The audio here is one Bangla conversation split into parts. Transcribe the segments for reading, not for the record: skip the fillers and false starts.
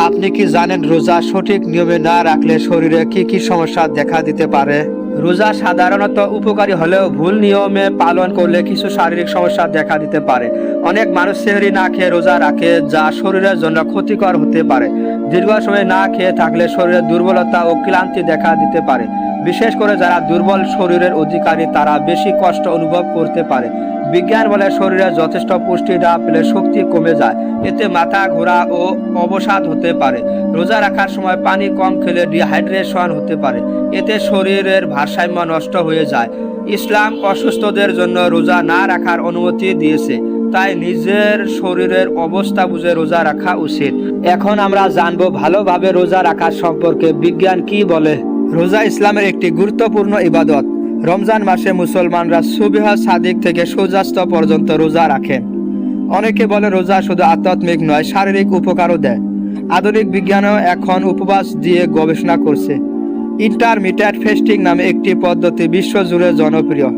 আপনি কি জানেন রোজা সঠিক নিয়মে না রাখলে শরীরে কি কি সমস্যা দেখা দিতে পারে? রোজা সাধারণত উপকারী হলেও ভুল নিয়মে পালন করলে কিছু শারীরিক সমস্যা দেখা দিতে পারে। অনেক মানুষ সেহরি না খেয়ে রোজা রাখে, যা শরীরের জন্য ক্ষতিকর হতে পারে। দীর্ঘ সময় না খেয়ে থাকলে শরীরে দুর্বলতা ও ক্লান্তি দেখা দিতে পারে। বিশেষ করে যারা দুর্বল শরীরের অধিকারী তারা বেশি কষ্ট অনুভব করতে পারে। বিজ্ঞান বলে শরীরে যথেষ্ট পুষ্টি না পেলে শক্তি কমে যায়, এতে মাথা ঘোরা ও অবসাদ হতে পারে। রোজা রাখার সময় পানি কম খেলে ডিহাইড্রেশন হতে পারে, এতে শরীরের ভারসাম্য নষ্ট হয়ে যায়। ইসলাম অসুস্থদের জন্য রোজা না রাখার অনুমতি দিয়েছে, তাই নিজের শরীরের অবস্থা বুঝে রোজা রাখা উচিত। এখন আমরা জানবো ভালোভাবে রোজা রাখার সম্পর্কে বিজ্ঞান কি বলে। রোজা ইসলামের একটি গুরুত্বপূর্ণ ইবাদত। রমজান মাসে মুসলমানরা সুবহ সাদিক থেকে সূর্যাস্ত পর্যন্ত রোজা রাখেন। অনেকে বলে রোজা শুধু আধ্যাত্মিক নয়, শারীরিক উপকারও দেয়। আধুনিক বিজ্ঞানও এখন উপবাস দিয়ে গবেষণা করছে। ইন্টারমিটেন্ট ফাস্টিং নামে একটি পদ্ধতি বিশ্বজুড়ে জনপ্রিয়।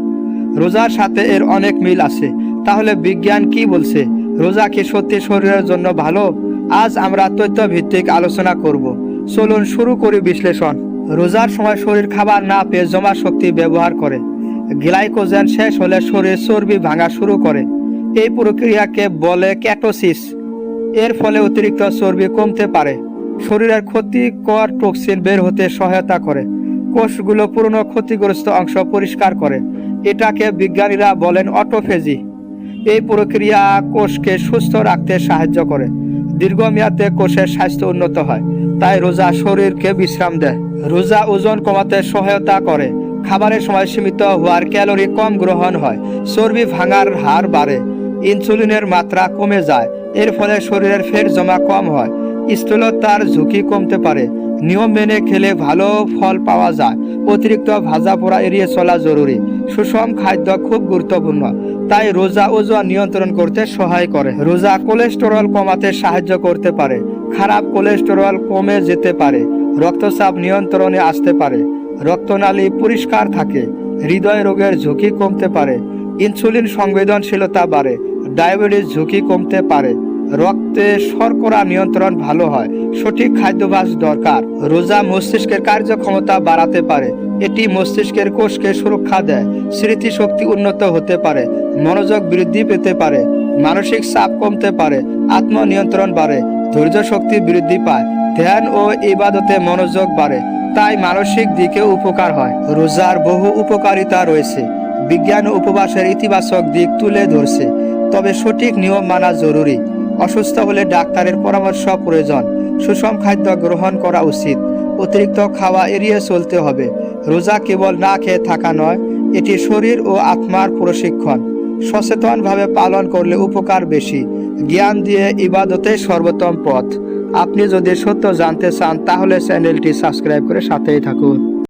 রোজার সাথে এর অনেক মিল আছে। তাহলে বিজ্ঞান কি বলছে? রোজা কি সত্যি শরীরের জন্য ভালো? আজ আমরা তথ্য ভিত্তিক আলোচনা করব। চলুন শুরু করি বিশ্লেষণ। রোজার সময় শরীর খাবার না পেয়ে জমা শক্তি ব্যবহার করে। গ্লাইকোজেন শেষ হলে শরীর চর্বি ভাঙা শুরু করে। এই প্রক্রিয়াকে বলে কেটোসিস। এর ফলে অতিরিক্ত চর্বি কমতে পারে, শরীরের ক্ষতিকর টক্সিন বের হতে সহায়তা করে, কোষগুলো পুরনো ক্ষতিগ্রস্ত অংশ পরিষ্কার করে। এটাকে বিজ্ঞানীরা বলেন অটোফেজি। এই প্রক্রিয়া কোষকে সুস্থ রাখতে সাহায্য করে। দীর্ঘমেয়াদে কোষের স্বাস্থ্য উন্নত হয়। তাই রোজা শরীরকে বিশ্রাম দেয়। রোজা ওজন কমাতে সহায়তা করে। খাবারের সময় সীমিত হওয়ার ক্যালোরি কম গ্রহণ হয়, চর্বি ভাঙার হার বাড়ে, ইনসুলিনের মাত্রা কমে যায়। এর ফলে শরীরের ফ্যাট জমা কম হয়, স্থূলতার ঝুঁকি কমতে পারে। নিয়ম মেনে খেলে ভালো ফল পাওয়া যায়। অতিরিক্ত ভাজা পোড়া এড়িয়ে চলা জরুরি। সুষম খাদ্য খুব গুরুত্বপূর্ণ, তাই রোজা ওজন নিয়ন্ত্রণ করতে সহায় করে। রোজা কোলেস্টেরল কমাতে সাহায্য করতে পারে। খারাপ কোলেস্টেরল কমে যেতে পারে, রক্তচাপ নিয়ন্ত্রণে আসতে পারে, রক্তনালী পরিষ্কার থাকে, হৃদয় রোগের ঝুঁকি কমতে পারে, ইনসুলিন সংবেদনশীলতা বাড়ে, ডায়াবেটিস ঝুঁকি কমতে পারে, রক্তে শর্করা নিয়ন্ত্রণ ভালো হয়। সঠিক খাদ্যাভ্যাস দরকার। রোজা মস্তিষ্কের কার্যক্ষমতা বাড়াতে পারে। এটি মস্তিষ্কের কোষকে সুরক্ষা দেয়। স্মৃতিশক্তি উন্নত হতে পারে, মনোযোগ বৃদ্ধি পেতে পারে, মানসিক চাপ কমতে পারে, আত্মনিয়ন্ত্রণ বাড়ে, ধৈর্য শক্তি বৃদ্ধি পায়, ধ্যান ও ইবাদতে মনোযোগ বাড়ে। তাই মানসিক দিকে উপকার হয়। রোজার বহু উপকারিতা রয়েছে। বিজ্ঞান ও উপবাসের ইতিবাচক দিক তুলে ধরছে, তবে সঠিক নিয়ম মানা জরুরি। অসুস্থ হলে ডাক্তারের পরামর্শ প্রয়োজন। সুষম খাদ্য গ্রহণ করা উচিত। অতিরিক্ত খাওয়া এড়িয়ে চলতে হবে। রোজা কেবল না খেয়ে থাকা নয়, এটি শরীর ও আত্মার প্রশিক্ষণ। সচেতনভাবে পালন করলে উপকার বেশি। জ্ঞান দিয়ে ইবাদতে সর্বোত্তম পথ। আপনি যদি সত্য জানতে চান তাহলে চ্যানেলটি সাবস্ক্রাইব করে সাথেই থাকুন।